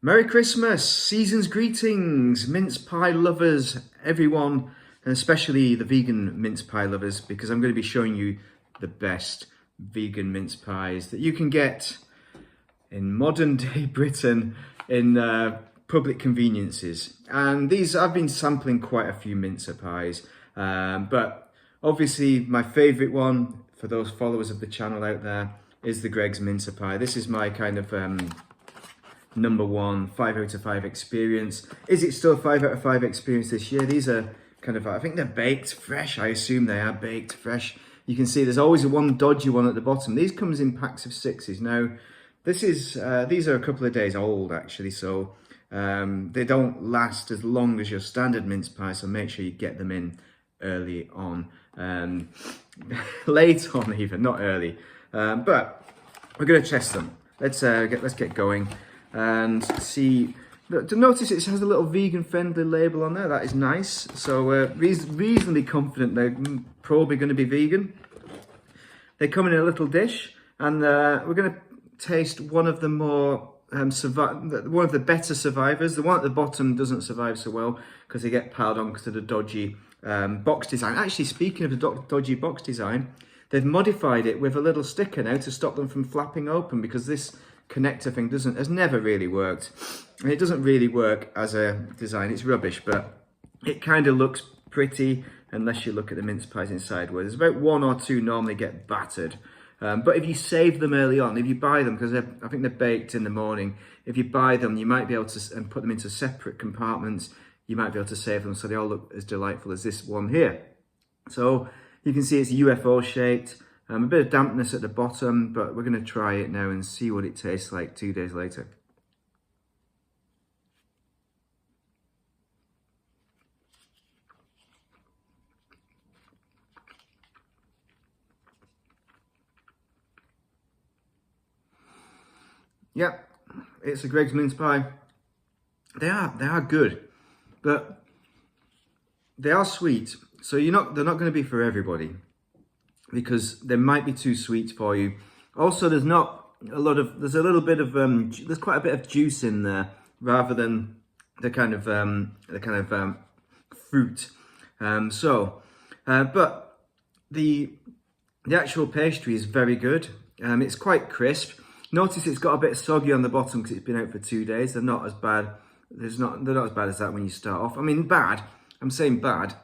Merry Christmas, season's greetings, mince pie lovers, everyone, and especially the vegan mince pie lovers, because I'm going to be showing you the best vegan mince pies that you can get in modern day Britain in public conveniences. And these, I've been sampling quite a few mincer pies, but obviously my favourite one for those followers of the channel out there is the Greggs mincer pie. This is my kind of number one 5 out of 5 experience. Is it still 5 out of 5 experience this year? These are kind of, I think they're baked fresh. I assume they are baked fresh. You can see there's always one dodgy one at the bottom. These comes in packs of 6s. Now, this is these are a couple of days old actually, so they don't last as long as your standard mince pie, so make sure you get them in early on, late on even, not early, but we're going to test them. Let's get going and see. To notice it has a little vegan friendly label on there. That is nice. So reasonably confident they're probably going to be vegan. They come in a little dish, and we're going to taste one of the more one of the better survivors. The one at the bottom doesn't survive so well because they get piled on because of the dodgy box design. Actually, speaking of the dodgy box design, they've modified it with a little sticker now to stop them from flapping open, because this connector thing has never really worked, and it doesn't really work as a design. It's rubbish, but it kind of looks pretty unless you look at the mince pies inside, where there's about 1 or 2 normally get battered. But if you save them early on, if you buy them, because I think they're baked in the morning, if you buy them, you might be able to and put them into separate compartments. You might be able to save them so they all look as delightful as this one here. So you can see it's UFO shaped. A bit of dampness at the bottom, but we're going to try it now and see what it tastes like 2 days later. Yeah, it's a Greggs mince pie. They are good, but they are sweet. So they're not going to be for everybody, because they might be too sweet for you. Also, there's quite a bit of juice in there rather than the kind of fruit. But the actual pastry is very good. It's quite crisp. Notice it's got a bit soggy on the bottom because it's been out for 2 days. They're not as bad. They're not as bad as that when you start off. I mean, bad. I'm saying bad.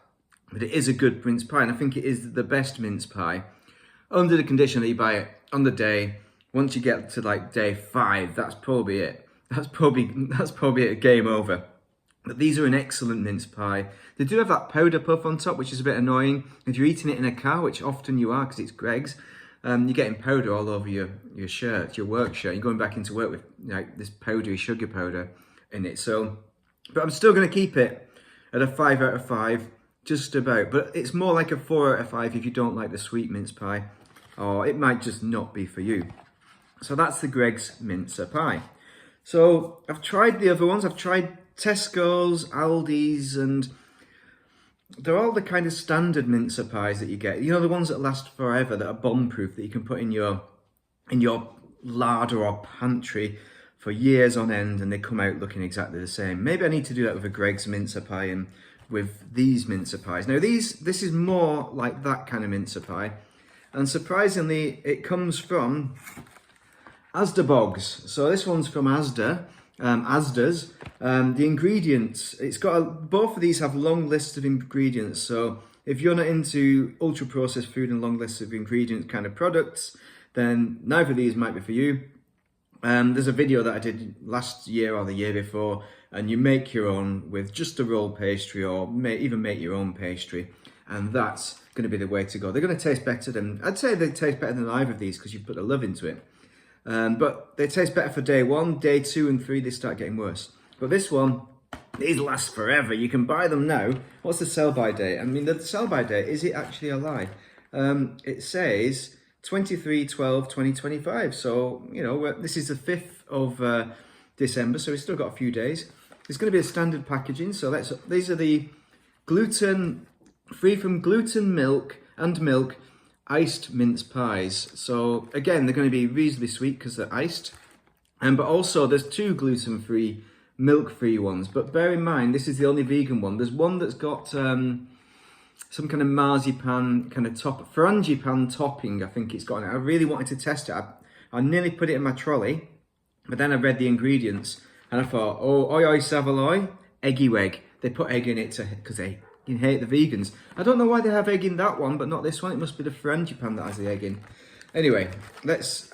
But it is a good mince pie, and I think it is the best mince pie, under the condition that you buy it on the day. Once you get to like day 5, that's probably it. That's probably it, game over. But these are an excellent mince pie. They do have that powder puff on top, which is a bit annoying. If you're eating it in a car, which often you are because it's Greggs, you're getting powder all over your shirt, your work shirt. You're going back into work with like this powdery sugar powder in it. So, but I'm still going to keep it at a 5 out of 5. Just about, but it's more like a 4 out of 5 if you don't like the sweet mince pie, or it might just not be for you. So that's the Greggs mincer pie. So I've tried the other ones. I've tried Tesco's, Aldi's, and they're all the kind of standard mincer pies that you get. You know, the ones that last forever, that are bomb-proof, that you can put in your larder or pantry for years on end, and they come out looking exactly the same. Maybe I need to do that with a Greggs mincer pie and with these mincer pies. Now this is more like that kind of mincer pie, and surprisingly it comes from ASDA bogs. So this one's from ASDA, ASDA's. The ingredients, it's got both of these have long lists of ingredients, so if you're not into ultra processed food and long lists of ingredients kind of products, then neither of these might be for you. There's a video that I did last year or the year before, and you make your own with just a roll pastry, or even make your own pastry, and that's going to be the way to go. They're going to taste better than, I'd say they taste better than either of these because you've put the love into it. But they taste better for day 1, day 2 and 3 they start getting worse. But this one, these last forever. You can buy them now. What's the sell-by date? I mean, the sell-by date, is it actually a lie? It says 23/12/2025. So, you know, this is the 5th of December, so we've still got a few days. It's going to be a standard packaging. So these are the free from gluten, milk, iced mince pies. So again, they're going to be reasonably sweet because they're iced. But also there's 2 gluten-free, milk-free ones. But bear in mind, this is the only vegan one. There's one that's got some kind of marzipan kind of frangipan topping, I think it's got on it. I really wanted to test it. I nearly put it in my trolley, but then I read the ingredients and I thought, oh, oi oi Savoy, eggy wegg. They put egg in it because they hate the vegans. I don't know why they have egg in that one, but not this one. It must be the frangipan that has the egg in. Anyway,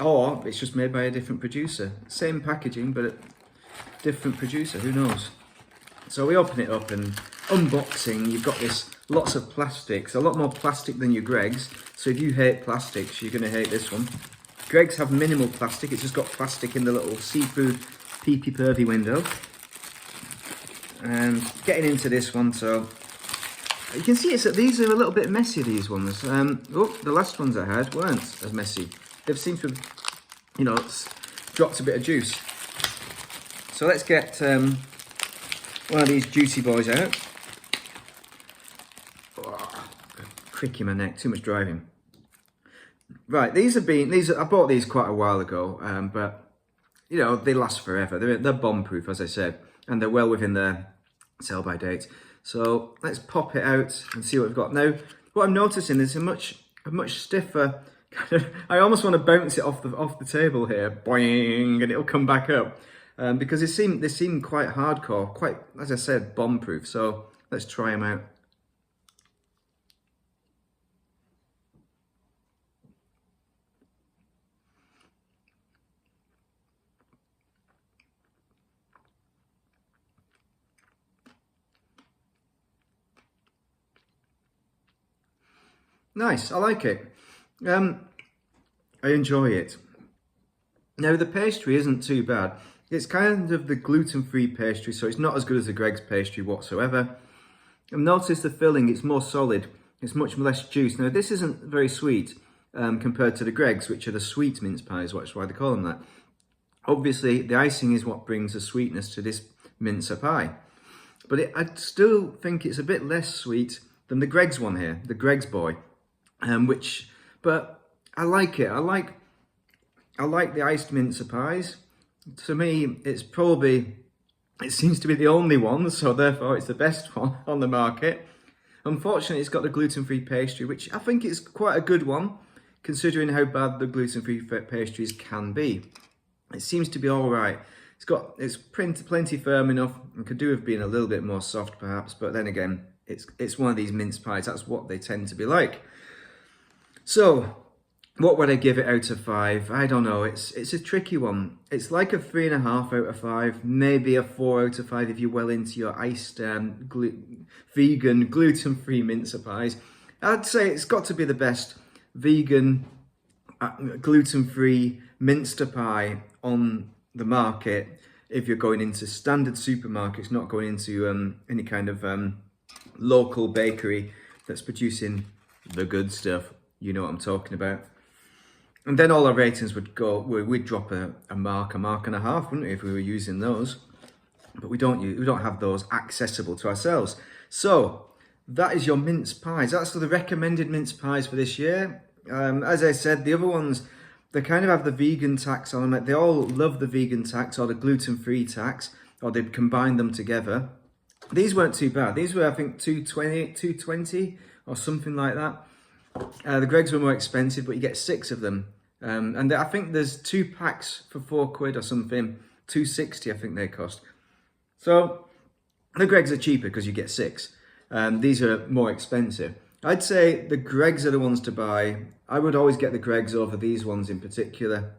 or it's just made by a different producer. Same packaging, but a different producer, who knows? So we open it up and unboxing, you've got this lots of plastics, a lot more plastic than your Greggs. So if you hate plastics, you're gonna hate this one. Greggs have minimal plastic, it's just got plastic in the little seafood peepy-pervy window. And getting into this one, so you can see these are a little bit messy, these ones. Oh, the last ones I had weren't as messy. They've seemed to have, you know, dropped a bit of juice. So let's get one of these juicy boys out. Oh, crick in my neck, too much driving. Right, I bought these quite a while ago, but you know, they last forever. They're bomb-proof, as I said, and they're well within their sell-by date. So let's pop it out and see what we've got. Now, what I'm noticing is a much stiffer kind of, I almost want to bounce it off the table here, boing, and it'll come back up. Because they seem quite hardcore, quite, as I said, bomb-proof. So let's try them out. Nice, I like it. I enjoy it. Now the pastry isn't too bad. It's kind of the gluten-free pastry, so it's not as good as the Greggs pastry whatsoever. I've noticed the filling, it's more solid. It's much less juice. Now this isn't very sweet compared to the Greggs, which are the sweet mince pies, that's why they call them that. Obviously, the icing is what brings the sweetness to this mincer pie. But I still think it's a bit less sweet than the Greggs one here, the Greggs boy. But I like it. I like the iced mincer pies. To me, it seems to be the only one, so therefore it's the best one on the market. Unfortunately, it's got the gluten-free pastry, which I think is quite a good one, considering how bad the gluten-free pastries can be. It seems to be all right. It's plenty firm enough, and could do with being a little bit more soft perhaps, but then again, it's one of these mince pies. That's what they tend to be like. So, what would I give it out of 5? I don't know, it's a tricky one. It's like a 3.5 out of 5, maybe a 4 out of 5 if you're well into your iced vegan, gluten-free mincer pies. I'd say it's got to be the best vegan, gluten-free mincer pie on the market if you're going into standard supermarkets, not going into any kind of local bakery that's producing the good stuff. You know what I'm talking about. And then all our ratings would go, we'd drop a mark and a half, wouldn't we, if we were using those? But we don't have those accessible to ourselves. So that is your mince pies. That's the recommended mince pies for this year. As I said, the other ones, they kind of have the vegan tax on them. They all love the vegan tax or the gluten-free tax, or they'd combine them together. These weren't too bad. These were, I think, $2.20 or something like that. The Greggs were more expensive, but you get 6 of them. And I think there's 2 packs for £4 or something. $2.60 I think they cost. So the Greggs are cheaper because you get 6. These are more expensive. I'd say the Greggs are the ones to buy. I would always get the Greggs over these ones in particular.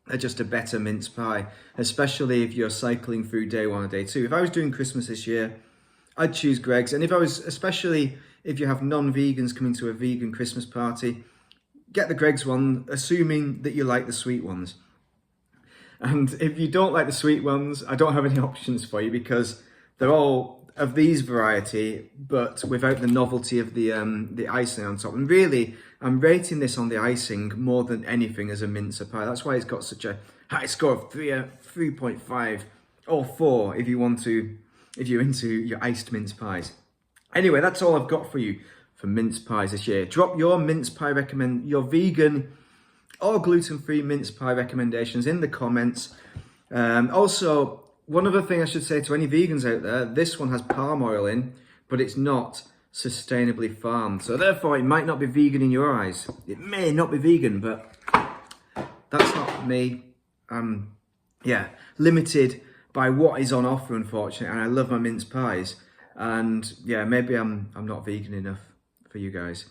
They're just a better mince pie, especially if you're cycling through day 1 or day 2. If I was doing Christmas this year, I'd choose Greggs. And especially if you have non-vegans coming to a vegan Christmas party, get the Greggs one, assuming that you like the sweet ones. And if you don't like the sweet ones, I don't have any options for you because they're all of these variety, but without the novelty of the icing on top. And really, I'm rating this on the icing more than anything as a mincer pie. That's why it's got such a high score of 3.5 or 4 if you're into your iced mince pies. Anyway, that's all I've got for you for mince pies this year. Drop your mince pie your vegan or gluten-free mince pie recommendations in the comments. Also, one other thing I should say to any vegans out there, this one has palm oil in, but it's not sustainably farmed. So therefore, it might not be vegan in your eyes. It may not be vegan, but that's not me. Yeah, limited by what is on offer, unfortunately. And I love my mince pies. And yeah, maybe I'm not vegan enough for you guys.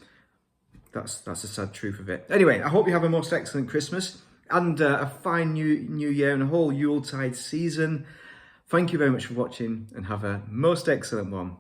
That's the sad truth of it. Anyway, I hope you have a most excellent Christmas and a fine new year and a whole Yuletide season. Thank you very much for watching and have a most excellent one.